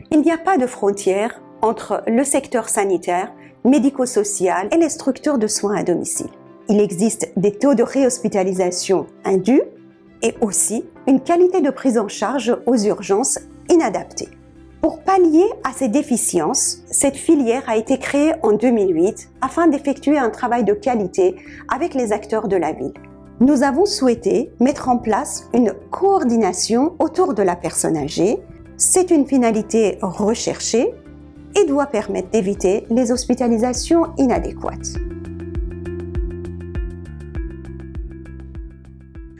Il n'y a pas de frontière entre le secteur sanitaire, médico-social et les structures de soins à domicile. Il existe des taux de réhospitalisation indus et aussi une qualité de prise en charge aux urgences inadaptée. Pour pallier à ces déficiences, cette filière a été créée en 2008 afin d'effectuer un travail de qualité avec les acteurs de la ville. Nous avons souhaité mettre en place une coordination autour de la personne âgée. C'est une finalité recherchée et doit permettre d'éviter les hospitalisations inadéquates.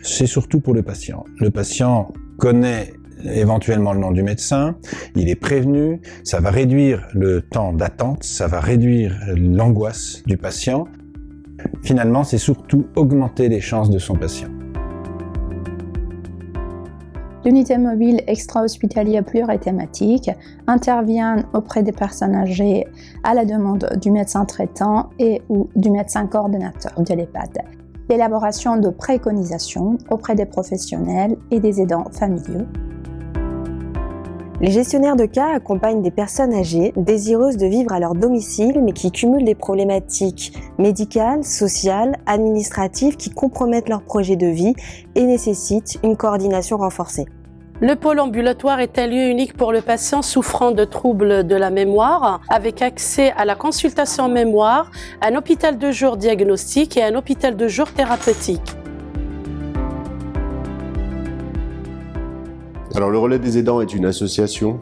C'est surtout pour le patient. Le patient connaît éventuellement le nom du médecin, il est prévenu, ça va réduire le temps d'attente, ça va réduire l'angoisse du patient. Finalement, c'est surtout augmenter les chances de son patient. L'unité mobile extra-hospitalière plurithématique intervient auprès des personnes âgées à la demande du médecin traitant et ou du médecin coordonnateur de l'EHPAD. L'élaboration de préconisations auprès des professionnels et des aidants familiaux. Les gestionnaires de cas accompagnent des personnes âgées désireuses de vivre à leur domicile mais qui cumulent des problématiques médicales, sociales, administratives qui compromettent leur projet de vie et nécessitent une coordination renforcée. Le pôle ambulatoire est un lieu unique pour le patient souffrant de troubles de la mémoire, avec accès à la consultation mémoire, un hôpital de jour diagnostique et un hôpital de jour thérapeutique. Alors le Relais des aidants est une association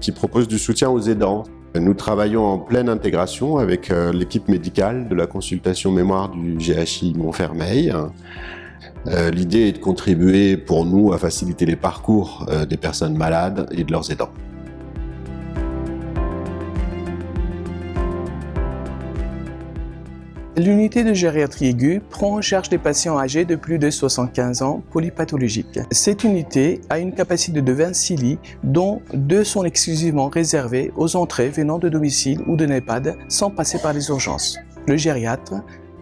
qui propose du soutien aux aidants. Nous travaillons en pleine intégration avec l'équipe médicale de la consultation mémoire du GHI Montfermeil. L'idée est de contribuer pour nous à faciliter les parcours des personnes malades et de leurs aidants. L'unité de gériatrie aiguë prend en charge des patients âgés de plus de 75 ans polypathologiques. Cette unité a une capacité de 26 lits, dont 2 sont exclusivement réservés aux entrées venant de domicile ou de l'EHPAD sans passer par les urgences. Le gériatre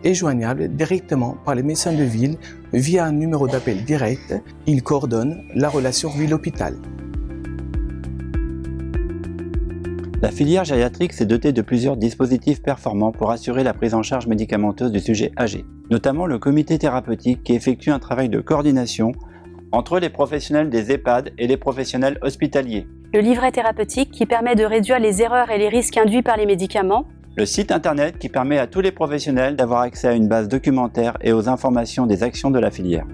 est joignable directement par les médecins de ville via un numéro d'appel direct. Il coordonne la relation ville-hôpital. La filière gériatrique s'est dotée de plusieurs dispositifs performants pour assurer la prise en charge médicamenteuse du sujet âgé, notamment le comité thérapeutique qui effectue un travail de coordination entre les professionnels des EHPAD et les professionnels hospitaliers. Le livret thérapeutique qui permet de réduire les erreurs et les risques induits par les médicaments. Le site internet qui permet à tous les professionnels d'avoir accès à une base documentaire et aux informations des actions de la filière.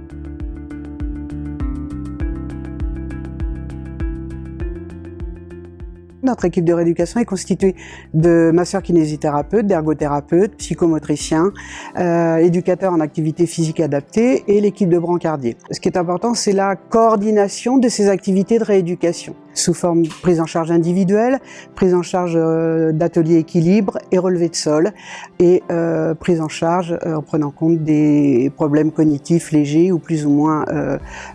Notre équipe de rééducation est constituée de masseurs-kinésithérapeutes, d'ergothérapeutes, psychomotriciens, éducateurs en activité physique adaptée et l'équipe de brancardiers. Ce qui est important, c'est la coordination de ces activités de rééducation sous forme de prise en charge individuelle, prise en charge d'ateliers équilibre et relevé de sol et prise en charge en prenant compte des problèmes cognitifs légers ou plus ou moins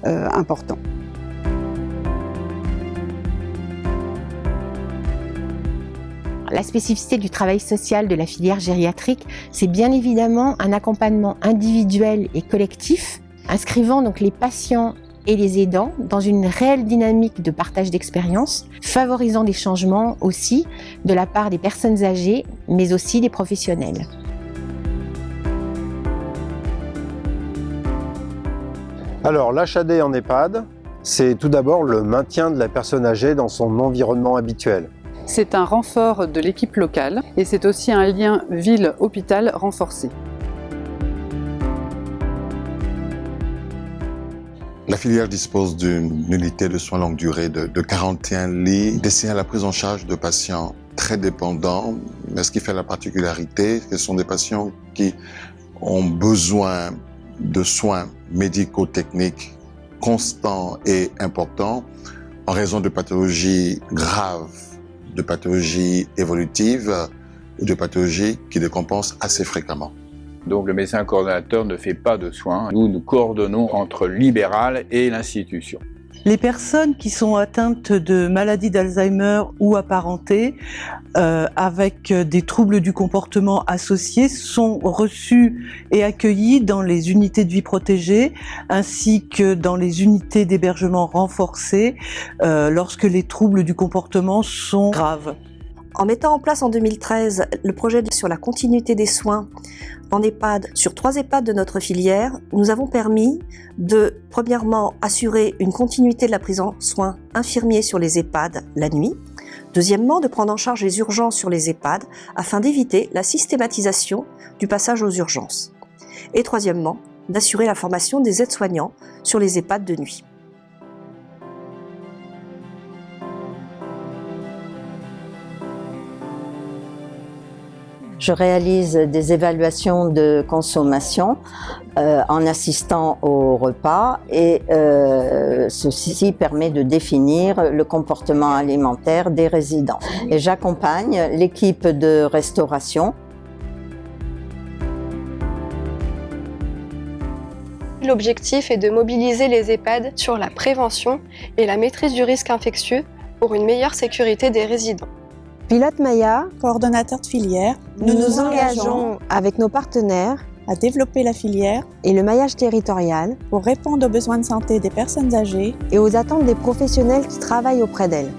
importants. La spécificité du travail social de la filière gériatrique, c'est bien évidemment un accompagnement individuel et collectif, inscrivant donc les patients et les aidants dans une réelle dynamique de partage d'expériences, favorisant des changements aussi de la part des personnes âgées, mais aussi des professionnels. Alors, l'HAD en EHPAD, c'est tout d'abord le maintien de la personne âgée dans son environnement habituel. C'est un renfort de l'équipe locale et c'est aussi un lien ville-hôpital renforcé. La filière dispose d'une unité de soins longue durée de 41 lits destinés à la prise en charge de patients très dépendants. Mais ce qui fait la particularité, ce sont des patients qui ont besoin de soins médico-techniques constants et importants en raison de pathologies graves, de pathologies évolutives ou de pathologies qui décompensent assez fréquemment. Donc le médecin coordonnateur ne fait pas de soins. Nous coordonnons entre le libéral et l'institution. Les personnes qui sont atteintes de maladie d'Alzheimer ou apparentées avec des troubles du comportement associés sont reçues et accueillies dans les unités de vie protégée ainsi que dans les unités d'hébergement renforcées lorsque les troubles du comportement sont graves. En mettant en place en 2013 le projet sur la continuité des soins en EHPAD, sur 3 EHPAD de notre filière, nous avons permis de, premièrement, assurer une continuité de la prise en soins infirmiers sur les EHPAD la nuit. Deuxièmement, de prendre en charge les urgences sur les EHPAD afin d'éviter la systématisation du passage aux urgences. Et troisièmement, d'assurer la formation des aides-soignants sur les EHPAD de nuit. Je réalise des évaluations de consommation en assistant au repas et ceci permet de définir le comportement alimentaire des résidents. Et j'accompagne l'équipe de restauration. L'objectif est de mobiliser les EHPAD sur la prévention et la maîtrise du risque infectieux pour une meilleure sécurité des résidents. Pilote Maya, coordonnateur de filière, nous nous engageons avec nos partenaires à développer la filière et le maillage territorial pour répondre aux besoins de santé des personnes âgées et aux attentes des professionnels qui travaillent auprès d'elles.